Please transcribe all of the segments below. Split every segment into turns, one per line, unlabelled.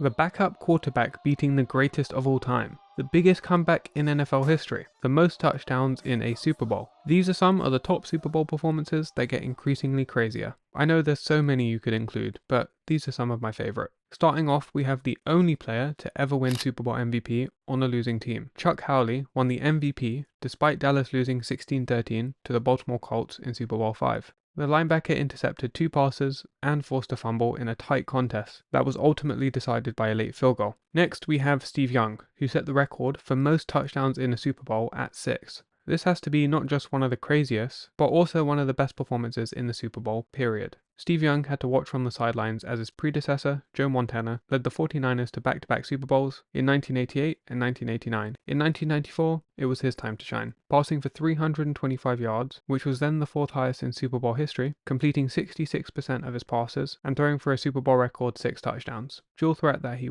The backup quarterback beating the greatest of all time, the biggest comeback in NFL history, the most touchdowns in a Super Bowl. These are some of the top Super Bowl performances that get increasingly crazier. I know there's so many you could include, but these are some of my favorite. Starting off, we have the only player to ever win Super Bowl MVP on a losing team. Chuck Howley won the MVP despite Dallas losing 16-13 to the Baltimore Colts in Super Bowl V. The linebacker intercepted 2 passes and forced a fumble in a tight contest that was ultimately decided by a late field goal. Next, we have Steve Young, who set the record for most touchdowns in a Super Bowl at 6. This has to be not just one of the craziest, but also one of the best performances in the Super Bowl, period. Steve Young had to watch from the sidelines as his predecessor, Joe Montana, led the 49ers to back-to-back Super Bowls in 1988 and 1989. In 1994, it was his time to shine, passing for 325 yards, which was then the 4th highest in Super Bowl history, completing 66% of his passes, and throwing for a Super Bowl record 6 touchdowns. Dual threat that he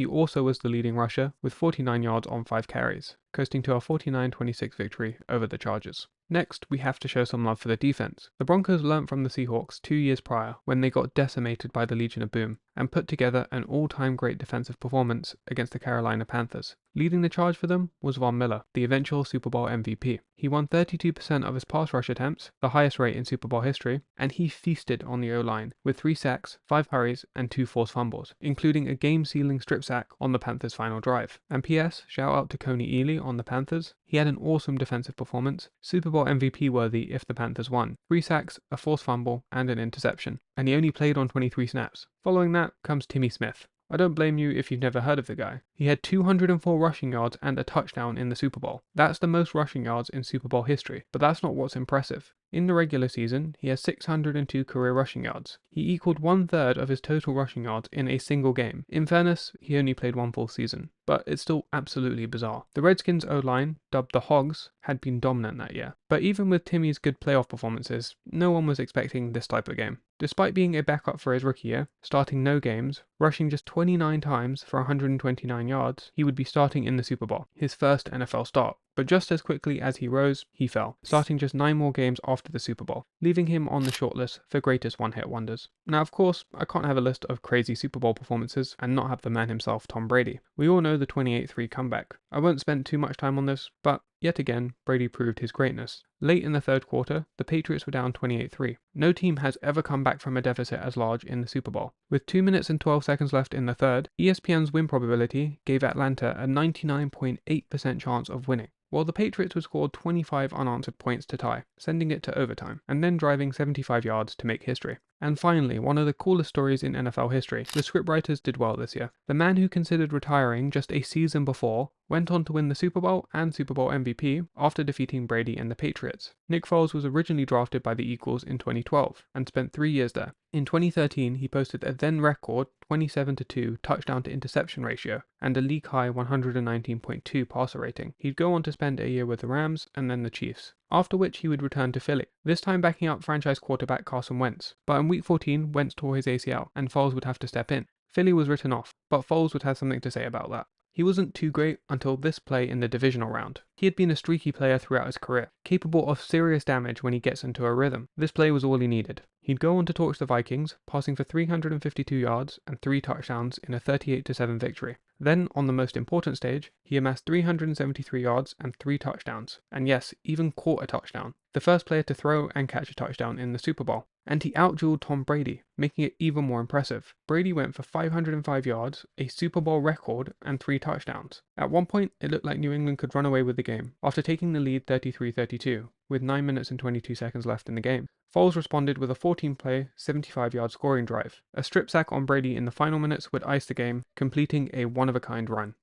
also was the leading rusher with 49 yards on 5 carries, coasting to a 49-26 victory over the Chargers. Next, we have to show some love for the defense. The Broncos learnt from the Seahawks 2 years prior when they got decimated by the Legion of Boom and put together an all-time great defensive performance against the Carolina Panthers. Leading the charge for them was Von Miller, the eventual Super Bowl MVP. He won 32% of his pass rush attempts, the highest rate in Super Bowl history, and he feasted on the O-line with 3 sacks, 5 hurries, and 2 forced fumbles, including a game-sealing strip sack on the Panthers' final drive. And P.S. shout out to Coney Ealy on the Panthers. He had an awesome defensive performance, Super Bowl MVP worthy if the Panthers won. 3 sacks, a forced fumble, and an interception. And he only played on 23 snaps. Following that comes Timmy Smith. I don't blame you if you've never heard of the guy. He had 204 rushing yards and a touchdown in the Super Bowl. That's the most rushing yards in Super Bowl history, but that's not what's impressive. In the regular season, he has 602 career rushing yards. He equaled 1/3 of his total rushing yards in a single game. In fairness, he only played 1 full season, but it's still absolutely bizarre. The Redskins' O-line, dubbed the Hogs, had been dominant that year. But even with Timmy's good playoff performances, no one was expecting this type of game. Despite being a backup for his rookie year, starting no games, rushing just 29 times for 129 yards, he would be starting in the Super Bowl, his first NFL start. But just as quickly as he rose, he fell, starting just 9 more games after the Super Bowl, leaving him on the shortlist for greatest one-hit wonders. Now, of course, I can't have a list of crazy Super Bowl performances and not have the man himself, Tom Brady. We all know the 28-3 comeback. I won't spend too much time on this, but yet again, Brady proved his greatness. Late in the 3rd quarter, the Patriots were down 28-3. No team has ever come back from a deficit as large in the Super Bowl. With 2 minutes and 12 seconds left in the 3rd, ESPN's win probability gave Atlanta a 99.8% chance of winning, while the Patriots would score 25 unanswered points to tie, sending it to overtime, and then driving 75 yards to make history. And finally, one of the coolest stories in NFL history, the scriptwriters did well this year. The man who considered retiring just a season before went on to win the Super Bowl and Super Bowl MVP after defeating Brady and the Patriots. Nick Foles was originally drafted by the Eagles in 2012 and spent 3 years there. In 2013, he posted a then record 27-2 touchdown to interception ratio and a league high 119.2 passer rating. He'd go on to spend a year with the Rams and then the Chiefs, after which he would return to Philly, this time backing up franchise quarterback Carson Wentz. But in week 14, Wentz tore his ACL and Foles would have to step in. Philly was written off, but Foles would have something to say about that. He wasn't too great until this play in the divisional round. He had been a streaky player throughout his career, capable of serious damage when he gets into a rhythm. This play was all he needed. He'd go on to torch the Vikings, passing for 352 yards and 3 touchdowns in a 38-7 victory. Then, on the most important stage, he amassed 373 yards and 3 touchdowns, and yes, even caught a touchdown. The first player to throw and catch a touchdown in the Super Bowl. And he outdueled Tom Brady, making it even more impressive. Brady went for 505 yards, a Super Bowl record, and 3 touchdowns. At one point, it looked like New England could run away with the game, after taking the lead 33-32, with 9 minutes and 22 seconds left in the game. Foles responded with a 14-play, 75-yard scoring drive. A strip sack on Brady in the final minutes would ice the game, completing a one-of-a-kind run.